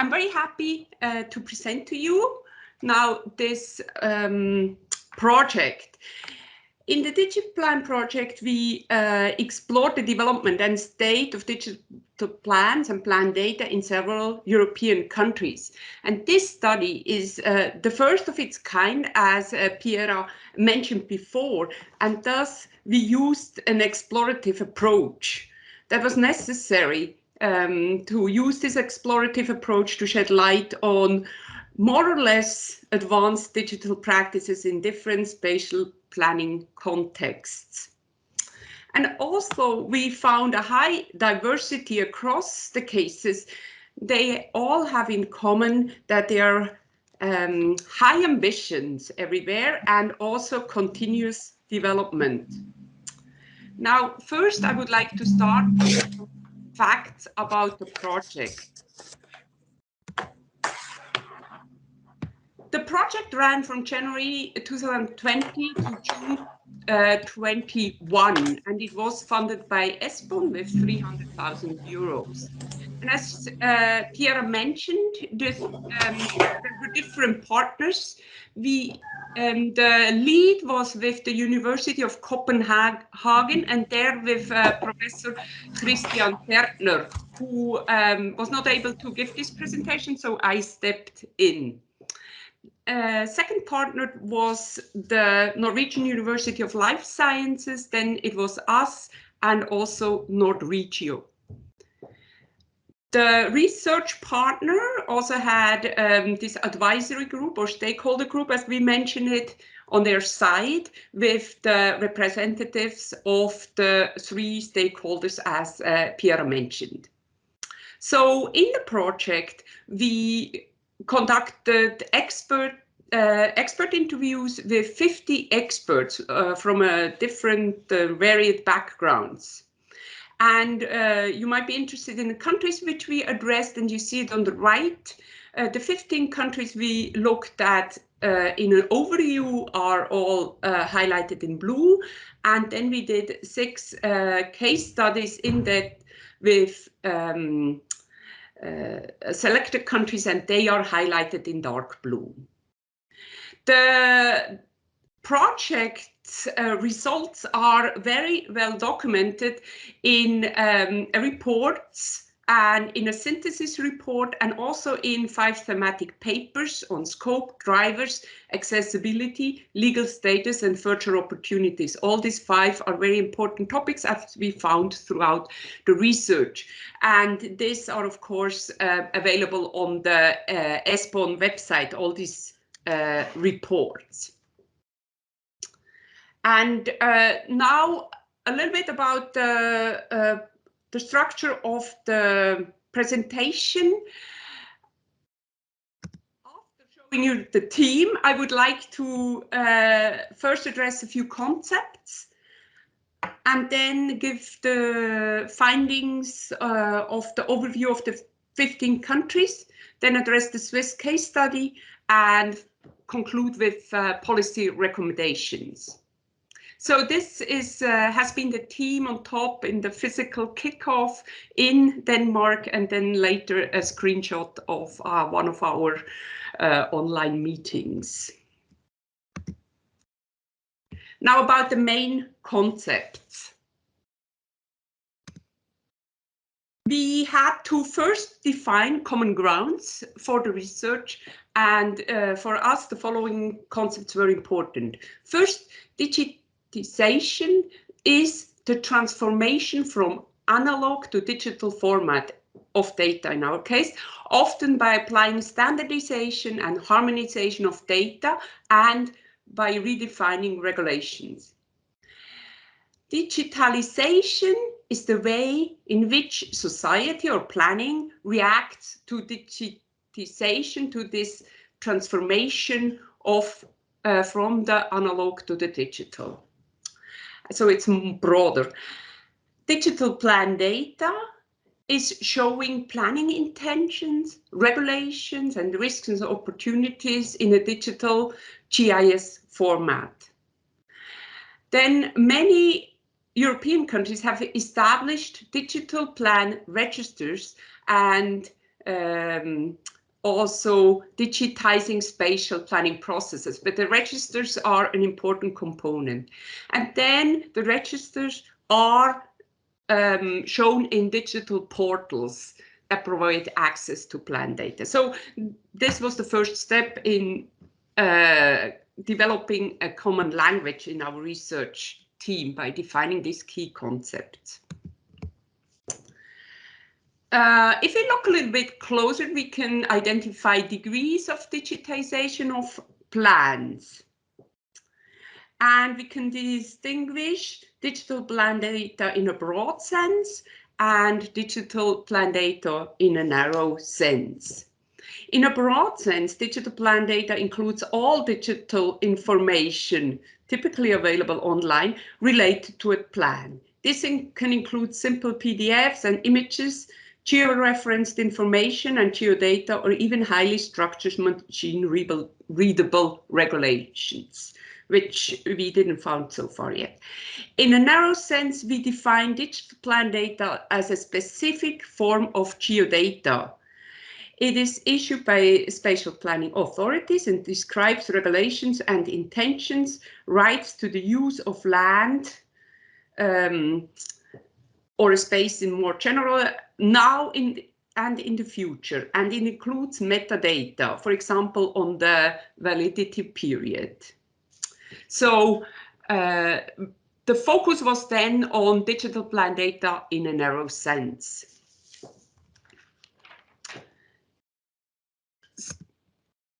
I'm very happy to present to you now this project. In the DigiPlan project, we explored the development and state of digital plans and plan data in several European countries. And this study is the first of its kind, as Piera mentioned before, and thus we used an explorative approach that was necessary to use this explorative approach to shed light on more or less advanced digital practices in different spatial planning contexts. And also we found a high diversity across the cases. They all have in common that they are high ambitions everywhere and also continuous development. Now, first I would like to start with facts about the project. The project ran from January 2020 to June 21, and it was funded by ESPON with 300,000 euros. And as Piera mentioned, there were different partners. The lead was with the University of Copenhagen, and there with Professor Christian Tertner, who was not able to give this presentation, so I stepped in. Second partner was the Norwegian University of Life Sciences, then it was us and also Nordregio. The research partner also had this advisory group or stakeholder group, as we mentioned it, on their side with the representatives of the three stakeholders, as Piera mentioned. So in the project, we conducted expert interviews with 50 experts from different varied backgrounds. And you might be interested in the countries which we addressed, and you see it on the right. The 15 countries we looked at in an overview are all highlighted in blue. And then we did 6 case studies in that with selected countries, and they are highlighted in dark blue. The project results are very well documented in reports and in a synthesis report, and also in 5 thematic papers on scope, drivers, accessibility, legal status, and future opportunities. All these 5 are very important topics, as we found throughout the research. And these are, of course, available on the ESPON website, all these reports. And now a little bit about the structure of the presentation. After showing you the team, I would like to first address a few concepts and then give the findings of the overview of the 15 countries, then address the Swiss case study and conclude with policy recommendations. So this is has been the team on top in the physical kickoff in Denmark, and then later a screenshot of one of our online meetings. Now about the main concepts. We had to first define common grounds for the research, and for us the following concepts were important. First, digitization is the transformation from analog to digital format of data in our case, often by applying standardization and harmonization of data and by redefining regulations. Digitalisation is the way in which society or planning reacts to digitization, to this transformation of from the analog to the digital. So it's broader. Digital plan data is showing planning intentions, regulations, and risks and opportunities in a digital GIS format. Then many European countries have established digital plan registers, and also digitizing spatial planning processes, but the registers are an important component. And then the registers are shown in digital portals that provide access to plan data. So this was the first step in developing a common language in our research team by defining these key concepts. If we look a little bit closer, we can identify degrees of digitization of plans. And we can distinguish digital plan data in a broad sense and digital plan data in a narrow sense. In a broad sense, digital plan data includes all digital information typically available online related to a plan. This can include simple PDFs and images, geo-referenced information and geodata, or even highly structured machine-readable regulations, which we didn't find so far yet. In a narrow sense, we define digital plan data as a specific form of geodata. It is issued by spatial planning authorities and describes regulations and intentions, rights to the use of land, or a space in more general, now and in the future, and it includes metadata, for example, on the validity period. So the focus was then on digital plan data in a narrow sense.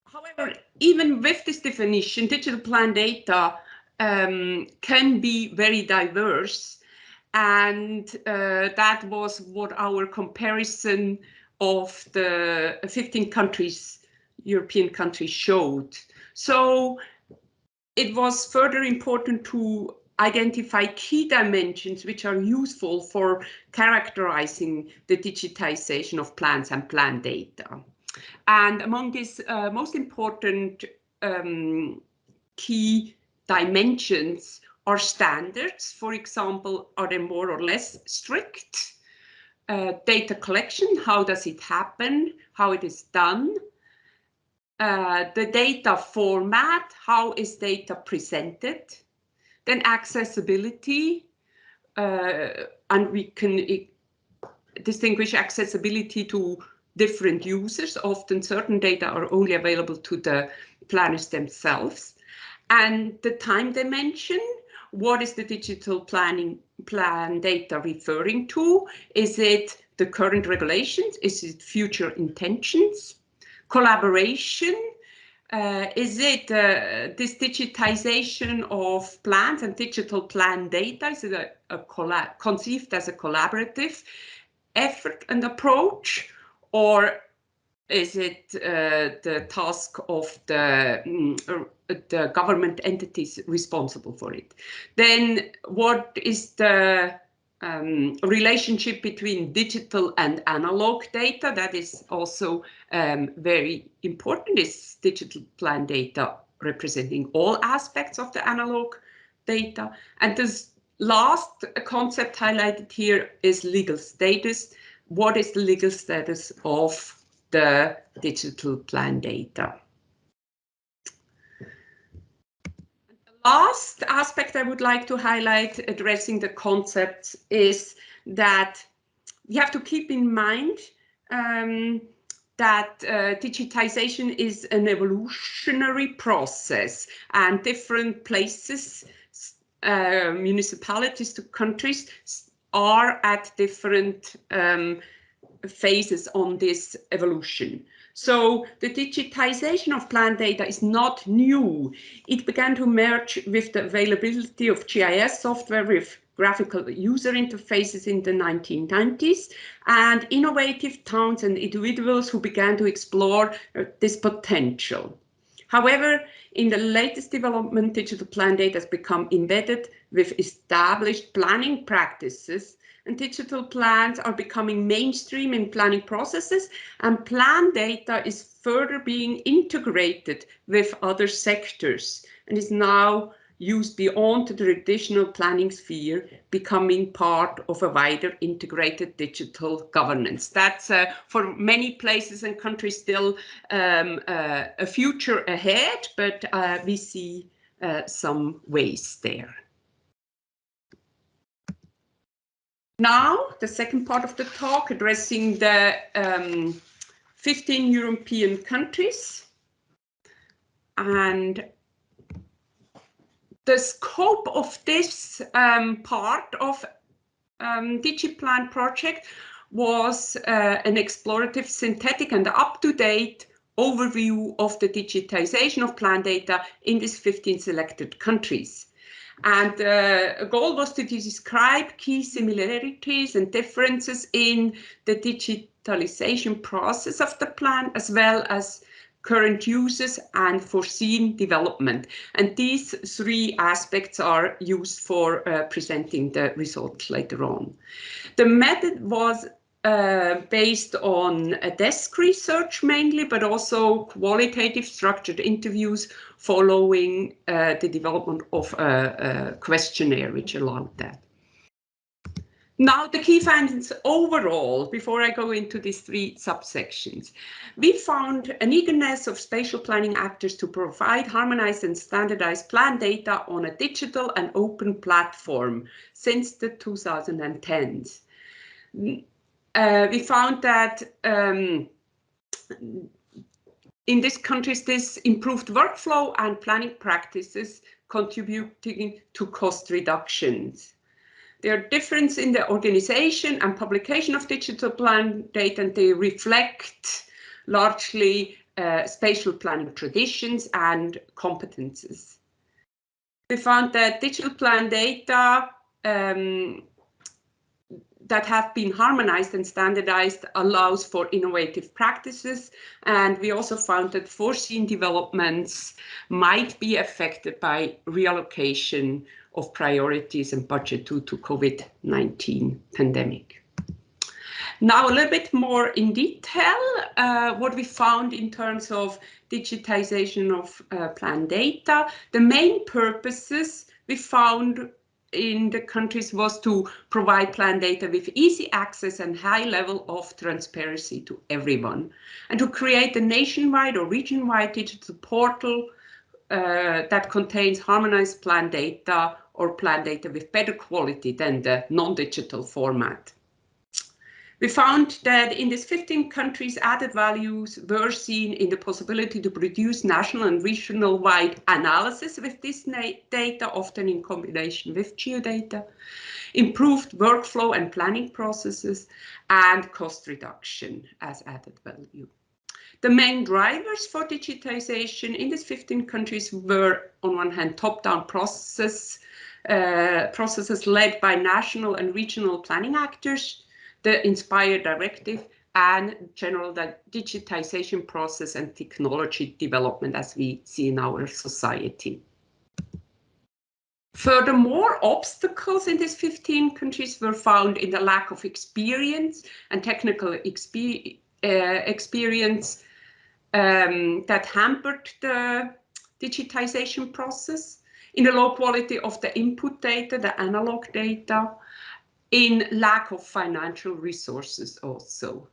However, even with this definition, digital plan data can be very diverse. And that was what our comparison of the 15 countries, European countries, showed. So it was further important to identify key dimensions which are useful for characterizing the digitization of plans and plan data. And among these most important key dimensions are standards. For example, are they more or less strict? Data collection, how does it happen? How it is done? The data format, how is data presented? Then accessibility, and we can distinguish accessibility to different users. Often certain data are only available to the planners themselves. And the time dimension, what is the digital plan data referring to? Is it the current regulations? Is it future intentions? Collaboration, is it this digitization of plans and digital plan data? Is it conceived as a collaborative effort and approach, or is it the task of the government entities responsible for it? Then what is the relationship between digital and analog data? That is also very important. Is digital plan data representing all aspects of the analog data? And this last concept highlighted here is legal status. What is the legal status of the digital plan data? The last aspect I would like to highlight addressing the concepts is that we have to keep in mind that digitization is an evolutionary process, and different places, municipalities to countries, are at different phases on this evolution. So the digitization of plan data is not new. It began to merge with the availability of GIS software with graphical user interfaces in the 1990s, and innovative towns and individuals who began to explore this potential. However, in the latest development, digital plan data has become embedded with established planning practices, and digital plans are becoming mainstream in planning processes, and plan data is further being integrated with other sectors and is now used beyond the traditional planning sphere, becoming part of a wider integrated digital governance. That's for many places and countries still a future ahead, but we see some ways there. Now, the second part of the talk, addressing the 15 European countries. And the scope of this part of DigiPlan project was an explorative, synthetic and up-to-date overview of the digitization of plan data in these 15 selected countries. And the goal was to describe key similarities and differences in the digitalization process of the plan, as well as current uses and foreseen development. And these three aspects are used for presenting the results later on. The method was based on a desk research mainly, but also qualitative structured interviews following the development of a questionnaire which allowed that. Now, the key findings overall, before I go into these three subsections, we found an eagerness of spatial planning actors to provide harmonized and standardized plan data on a digital and open platform since the 2010s. We found that in these countries, this improved workflow and planning practices contributing to cost reductions. There are differences in the organization and publication of digital plan data, and they reflect largely spatial planning traditions and competences. We found that digital plan data that have been harmonized and standardized allows for innovative practices. And we also found that foreseen developments might be affected by reallocation of priorities and budget due to COVID-19 pandemic. Now a little bit more in detail, what we found in terms of digitization of plan data. The main purposes we found in the countries was to provide plan data with easy access and high level of transparency to everyone, and to create a nationwide or region-wide digital portal that contains harmonized plan data or plan data with better quality than the non-digital format. We found that in these 15 countries, added values were seen in the possibility to produce national and regional-wide analysis with this data, often in combination with geodata, improved workflow and planning processes, and cost reduction as added value. The main drivers for digitization in these 15 countries were, on one hand, top-down processes led by national and regional planning actors, the Inspire Directive, and general digitization process and technology development as we see in our society. Furthermore, obstacles in these 15 countries were found in the lack of experience and technical experience that hampered the digitization process, in the low quality of the input data, the analog data, in lack of financial resources also.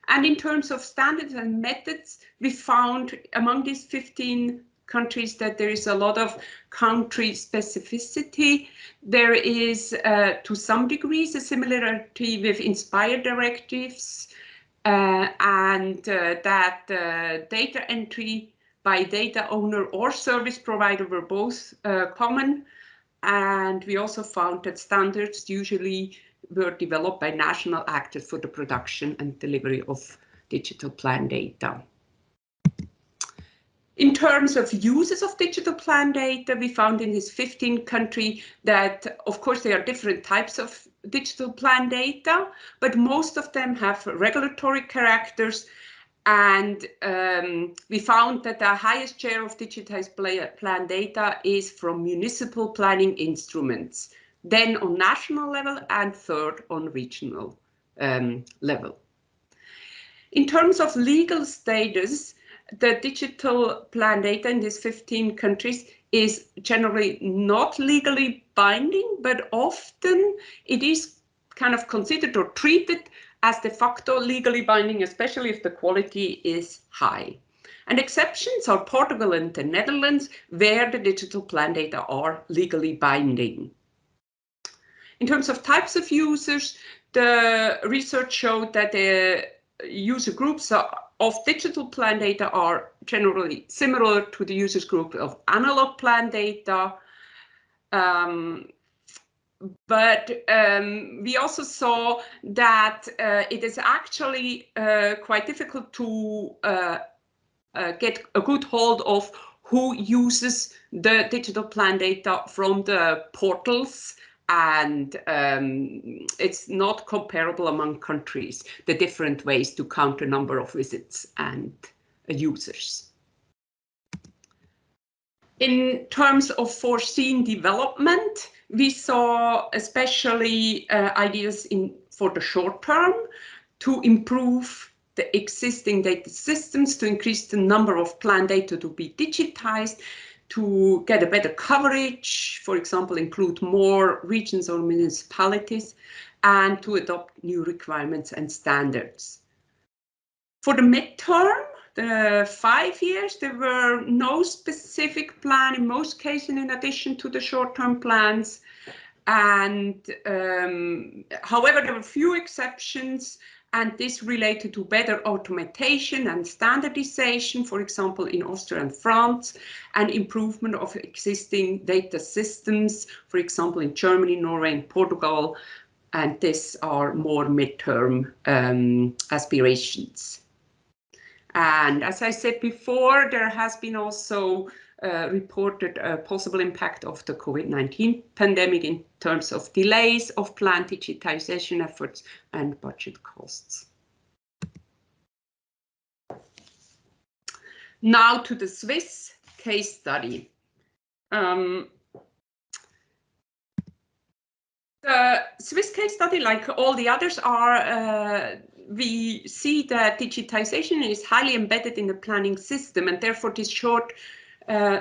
And in terms of standards and methods, we found among these 15 countries that there is a lot of country specificity. There is, to some degrees, a similarity with Inspire directives, and that data entry by data owner or service provider were both common. And we also found that standards usually were developed by national actors for the production and delivery of digital plan data. In terms of uses of digital plan data, we found in this 15 country that, of course, there are different types of digital plan data, but most of them have regulatory characters. And we found that the highest share of digitized plan data is from municipal planning instruments, then on national level, and third on regional level. In terms of legal status, the digital plan data in these 15 countries is generally not legally binding, but often it is kind of considered or treated as de facto legally binding, especially if the quality is high. And exceptions are Portugal and the Netherlands, where the digital plan data are legally binding. In terms of types of users, the research showed that the user groups of digital plan data are generally similar to the users group of analog plan data. But we also saw that it is actually quite difficult to get a good hold of who uses the digital plan data from the portals, and it's not comparable among countries, the different ways to count the number of visits and users. In terms of foreseen development, we saw especially ideas for the short term to improve the existing data systems, to increase the number of plan data to be digitized, to get a better coverage, for example, include more regions or municipalities, and to adopt new requirements and standards. For the midterm, the 5 years, there were no specific plan in most cases in addition to the short-term plans. And however, there were few exceptions, and this related to better automation and standardization, for example, in Austria and France, and improvement of existing data systems, for example, in Germany, Norway, and Portugal. And these are more midterm aspirations. And as I said before, there has been also reported a possible impact of the COVID-19 pandemic in terms of delays of planned digitization efforts and budget costs. Now to the Swiss case study. The Swiss case study, like all the others, we see that digitization is highly embedded in the planning system, and therefore this short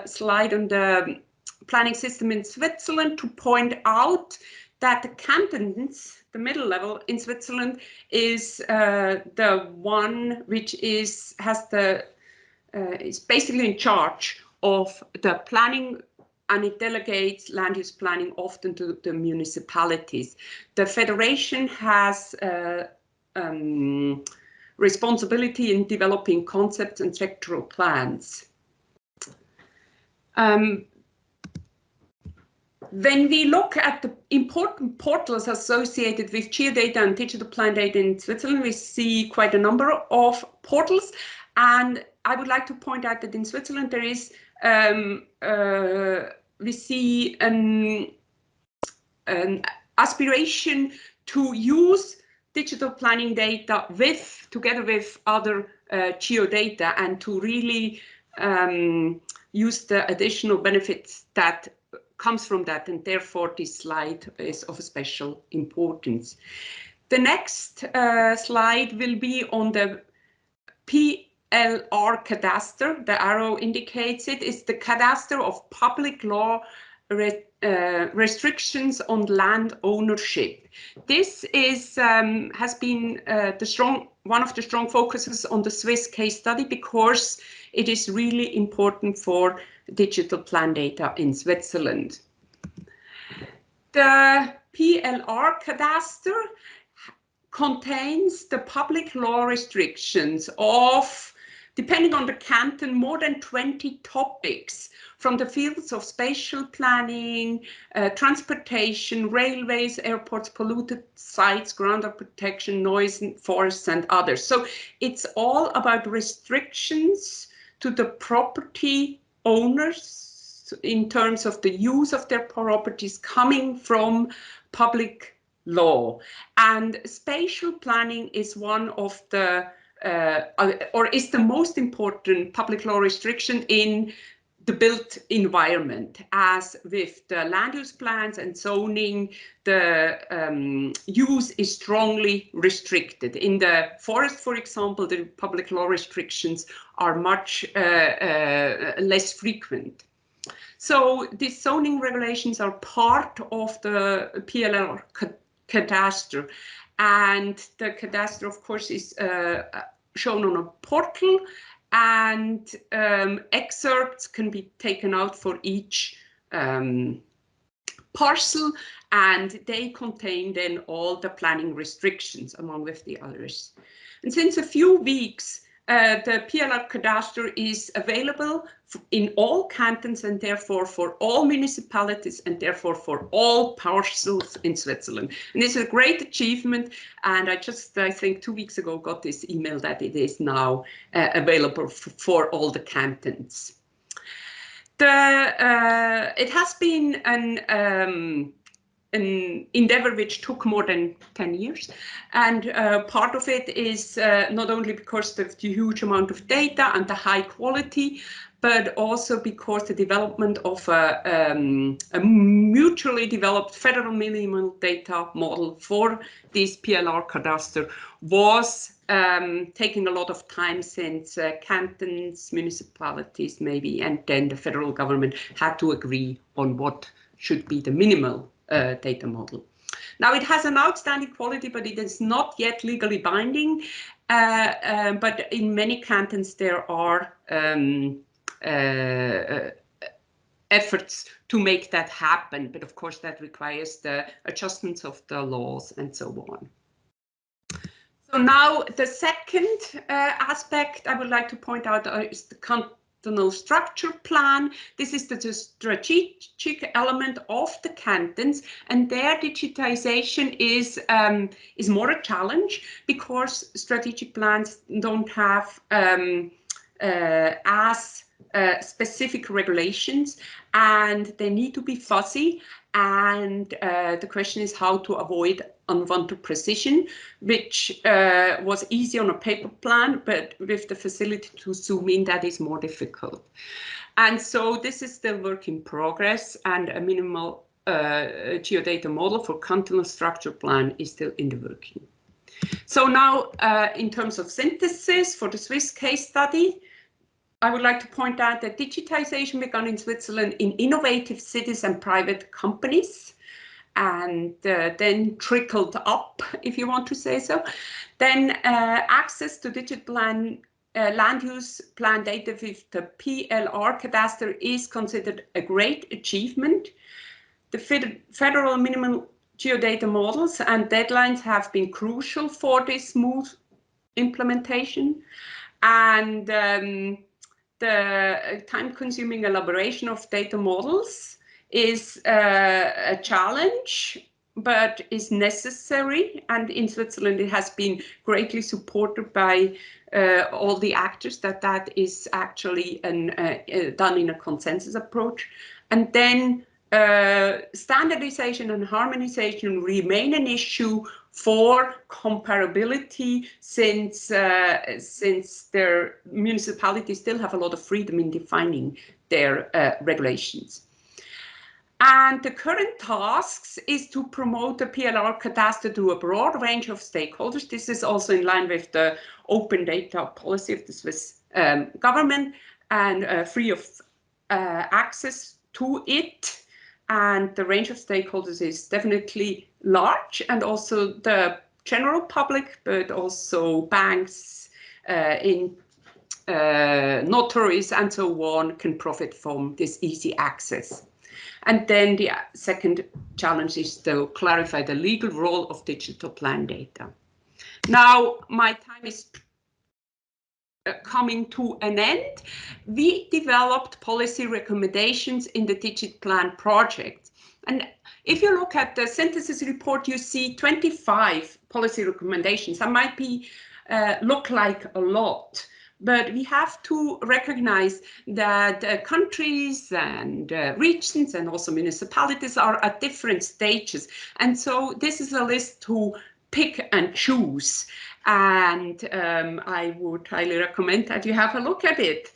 slide on the planning system in Switzerland to point out that the cantons, the middle level in Switzerland, is the one which is basically in charge of the planning, and it delegates land use planning often to the municipalities. The federation has responsibility in developing concepts and sectoral plans. When we look at the important portals associated with geodata and digital plan data in Switzerland, we see quite a number of portals. And I would like to point out that in Switzerland there is, we see an aspiration to use digital planning data together with other geodata, and to really use the additional benefits that comes from that, and therefore this slide is of special importance. The next slide will be on the PLR cadastre. The arrow indicates it. It's the cadastre of public law restrictions on land ownership. This is has been one of the strong focuses on the Swiss case study, because it is really important for digital plan data in Switzerland. The PLR cadastre contains the public law restrictions of, depending on the canton, more than 20 topics from the fields of spatial planning, transportation, railways, airports, polluted sites, ground protection, noise, forests, and others. So it's all about restrictions to the property owners in terms of the use of their properties coming from public law. And spatial planning is one of the, or is the most important public law restriction in the built environment. As with the land use plans and zoning, the use is strongly restricted. In the forest, for example, the public law restrictions are much less frequent. So these zoning regulations are part of the PLR cadastre, and the cadastre, of course, is shown on a portal, and excerpts can be taken out for each parcel, and they contain then all the planning restrictions among with the others. And since a few weeks, the PLR cadastre is available in all cantons and therefore for all municipalities and therefore for all parcels in Switzerland. And it's a great achievement. And I think 2 weeks ago, got this email that it is now available for all the cantons. It has been an endeavor which took more than 10 years, and part of it is not only because of the huge amount of data and the high quality, but also because the development of a mutually developed federal minimal data model for this PLR cadastre was taking a lot of time, since cantons, municipalities maybe, and then the federal government had to agree on what should be the minimal data model. Now, it has an outstanding quality, but it is not yet legally binding. But in many cantons, there are efforts to make that happen. But of course, that requires the adjustments of the laws and so on. So now the second aspect I would like to point out is the cantonal structure plan. This is the strategic element of the cantons, and their digitization is more a challenge, because strategic plans don't have as specific regulations, and they need to be fuzzy. And the question is how to avoid unwanted precision, which was easy on a paper plan, but with the facility to zoom in, that is more difficult. And so this is still work in progress, and a minimal geodata model for cantonal structure plan is still in the working. So now, in terms of synthesis for the Swiss case study, I would like to point out that digitization began in Switzerland in innovative cities and private companies, and then trickled up, if you want to say so. Then access to digital plan, land use plan data with the PLR cadastre is considered a great achievement. The federal minimum geodata models and deadlines have been crucial for this smooth implementation. And the time-consuming elaboration of data models is a challenge, but is necessary. And in Switzerland, it has been greatly supported by all the actors, that is actually done in a consensus approach. And then standardization and harmonization remain an issue for comparability, since their municipalities still have a lot of freedom in defining their regulations. And the current tasks is to promote the PLR cadastre to a broad range of stakeholders. This is also in line with the open data policy of the Swiss government, and free of access to it. And the range of stakeholders is definitely large, and also the general public, but also banks, notaries, and so on can profit from this easy access. And then the second challenge is to clarify the legal role of digital plan data. Now, my time is coming to an end. We developed policy recommendations in the Digital Plan project. And if you look at the synthesis report, you see 25 policy recommendations. That might be look like a lot, but we have to recognize that countries and regions and also municipalities are at different stages. And so this is a list to pick and choose. And I would highly recommend that you have a look at it.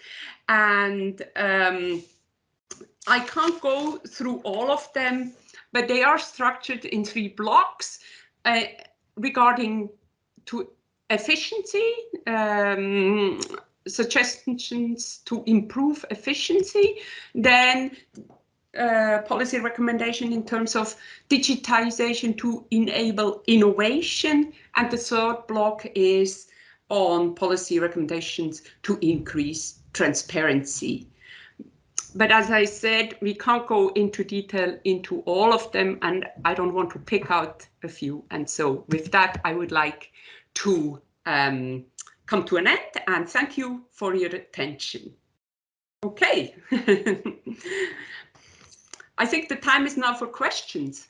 And I can't go through all of them, but they are structured in 3 blocks regarding to efficiency, suggestions to improve efficiency, then policy recommendation in terms of digitization to enable innovation, and the third block is on policy recommendations to increase transparency. But as I said, we can't go into detail into all of them, and I don't want to pick out a few. And so with that, I would like to come to an end, and thank you for your attention. Okay. I think the time is now for questions.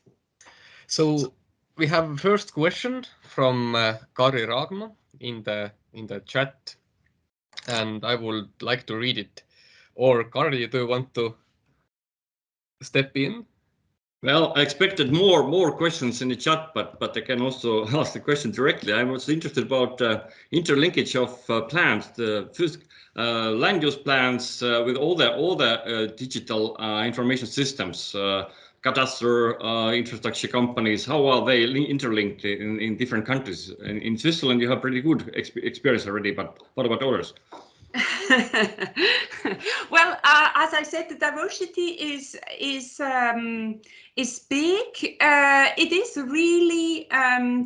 So we have first question from Kari Raagma in the chat, and I would like to read it. Or Kari, do you want to step in? Well, I expected more questions in the chat, but I can also ask the question directly. I was interested about interlinkage of plans, the first land use plans with all the digital information systems, cadastre, infrastructure companies. How are they interlinked in different countries? In Switzerland, you have pretty good experience already, but what about others? Well, as I said, the diversity is big. It is really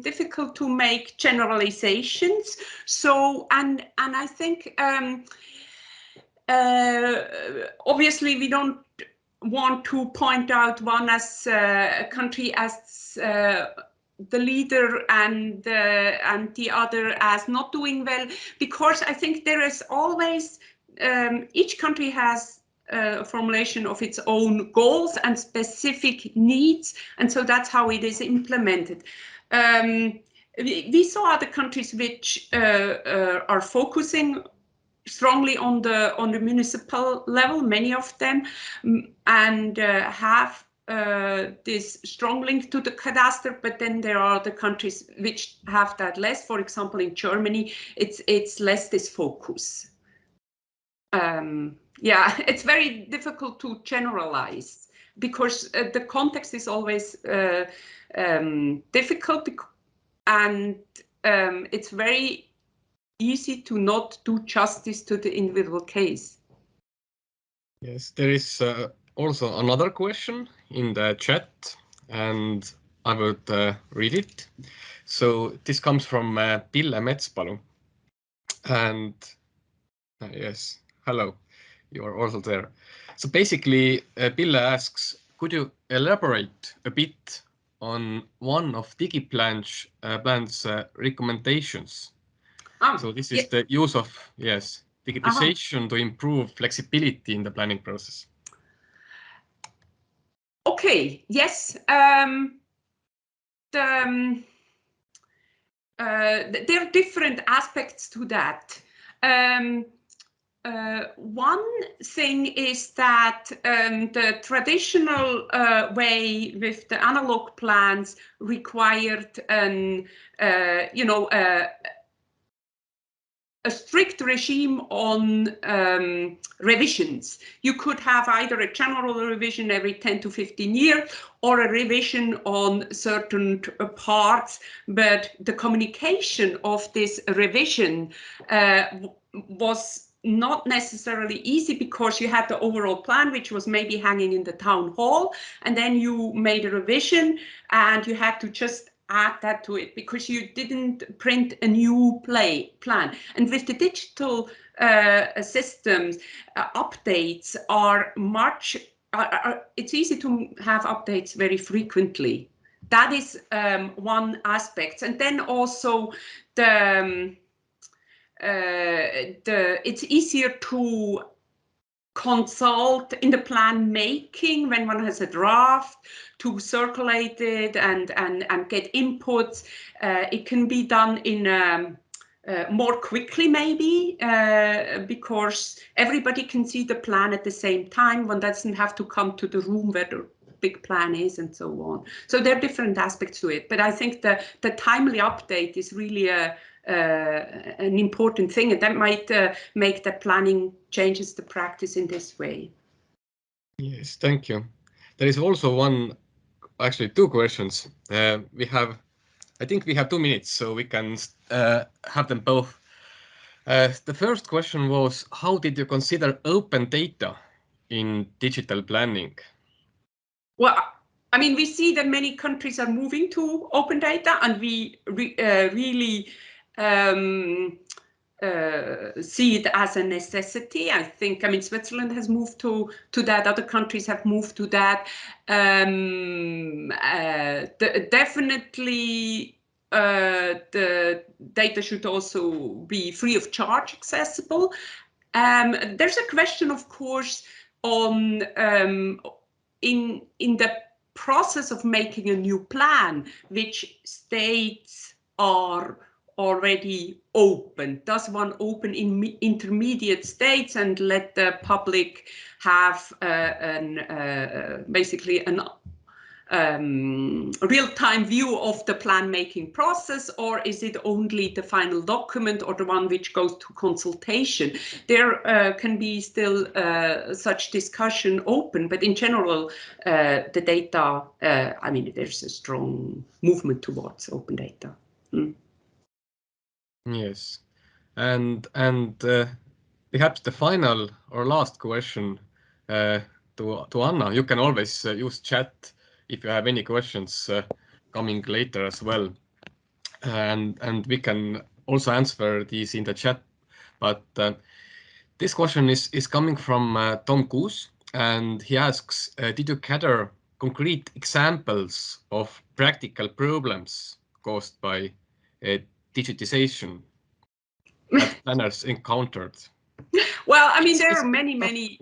difficult to make generalizations. So, and I think obviously we don't want to point out one as a country as the leader and the other as not doing well, because I think there is always each country has a formulation of its own goals and specific needs, and so that's how it is implemented. We saw other countries which are focusing strongly on the municipal level, many of them, and have this strong link to the cadastre, but then there are the countries which have that less. For example, in Germany, it's less this focus. Yeah, it's very difficult to generalize because the context is always difficult, and it's very easy to not do justice to the individual case. Yes, there is also another question in the chat, and I would read it. So this comes from Pille Metspalu. And yes, hello, you are also there. So basically, Pille asks, could you elaborate a bit on one of DigiPlan's recommendations? So this is the use of, yes, digitization to improve flexibility in the planning process. Okay, yes. There are different aspects to that. One thing is that the traditional way with the analog plans required a strict regime on revisions. You could have either a general revision every 10 to 15 years or a revision on certain parts, but the communication of this revision was not necessarily easy because you had the overall plan, which was maybe hanging in the town hall, and then you made a revision and you had to just add that to it because you didn't print a new plan. And with the digital systems, updates are much, it's easy to have updates very frequently. That is one aspect. And then also it's easier to consult in the plan making when one has a draft, to circulate it and get inputs. It can be done in more quickly maybe because everybody can see the plan at the same time. One doesn't have to come to the room where the big plan is and so on. So there are different aspects to it, but I think the timely update is really an important thing, and that might make the planning changes the practice in this way. Yes, thank you. There is also actually two questions. I think we have 2 minutes, so we can have them both The first question was, how did you consider open data in digital planning? Well, I mean, we see that many countries are moving to open data, and we really see it as a necessity. I think, I mean, Switzerland has moved to that. Other countries have moved to that. Definitely, the data should also be free of charge accessible. There's a question, of course, on in the process of making a new plan, which states are already open. Does one open in intermediate states and let the public have basically an real-time view of the plan-making process, or is it only the final document or the one which goes to consultation? There can be still such discussion open, but in general, the data, I mean, there's a strong movement towards open data. Mm. Yes, and perhaps the final or last question to Anna. You can always use chat if you have any questions coming later as well, and we can also answer these in the chat. But this question is coming from Tom Goose, and he asks, did you gather concrete examples of practical problems caused by digitization that planners encountered? Well, I mean, there are many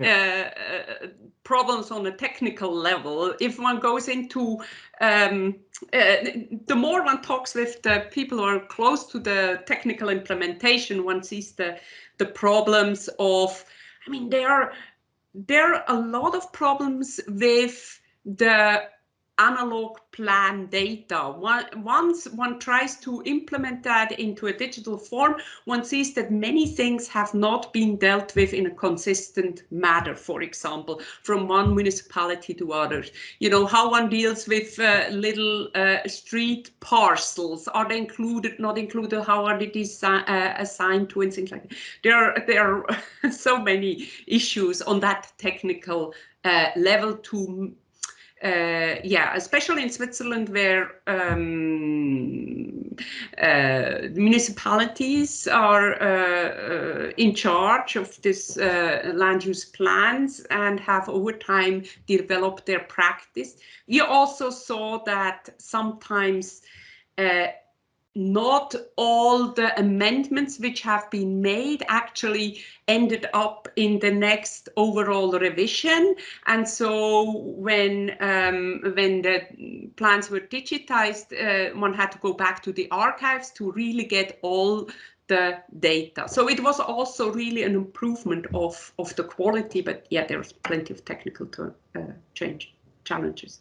problems on a technical level. If one goes into, the more one talks with the people who are close to the technical implementation, one sees the problems of, I mean, there are a lot of problems with the analog plan data. Once one tries to implement that into a digital form, one sees that many things have not been dealt with in a consistent manner, for example, from one municipality to others. You know, how one deals with little street parcels. Are they included, not included? How are they assigned to, and things like that. There are so many issues on that technical level to especially in Switzerland, where municipalities are in charge of this land use plans and have over time developed their practice. We also saw that sometimes not all the amendments which have been made actually ended up in the next overall revision. And so when the plans were digitized, one had to go back to the archives to really get all the data. So it was also really an improvement of the quality, but yeah, there's plenty of technical challenges.